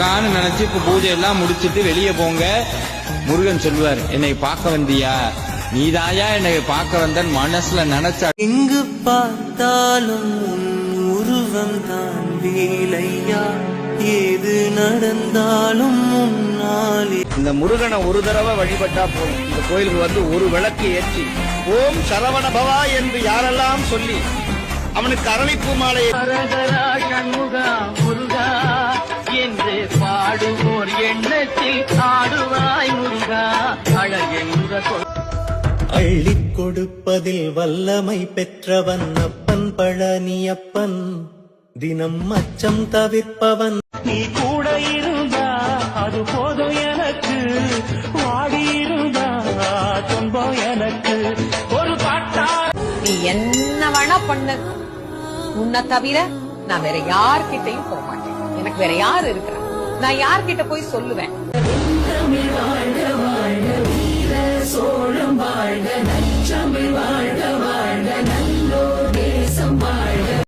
முருகான்னு நினைச்சு இப்ப பூஜை எல்லாம் முடிச்சிட்டு வெளியே போங்க. முருகன் சொல்லுவார், என்னை பார்க்க வந்தியா, நீதாயா என்னை பார்க்க வந்தன் மனசுல நினைச்சா. எங்கு பார்த்தாலும் உருவம் தான் வேலையா, ஏது நடந்தாலும் முன்னாலே. இந்த முருகனை ஒரு தடவை வழிபட்டா போதும். இந்த கோயிலுக்கு வந்து ஒரு விளக்கு ஏற்றி ஓம் சரவண பவா என்று யாரெல்லாம் சொல்லி அவனுக்கு அரளிப்பூ மாலை சண்முகா முருகா என்று பாடுவோர் எண்ணத்தில் ஆடுவாய் முருகா அழகென்ற அள்ளிக் கொடுப்பதில் வல்லமை பெற்றவன் அப்பன் பழனியப்பன், தினம் அச்சம் தவிர்ப்பவன். நீ கூட இருந்தா அது போதும் எனக்கு, வாடி இருந்தா துன்பம் எனக்கு. ஒரு பாட்டா நீ என்ன வேணா பண்ணு, உன்னை தவிர நான் வேற யார்கிட்டையும் போக மாட்டேன். எனக்கு வேற யார் இருக்கிறா, நான் யார்கிட்ட போய் சொல்லுவேன்?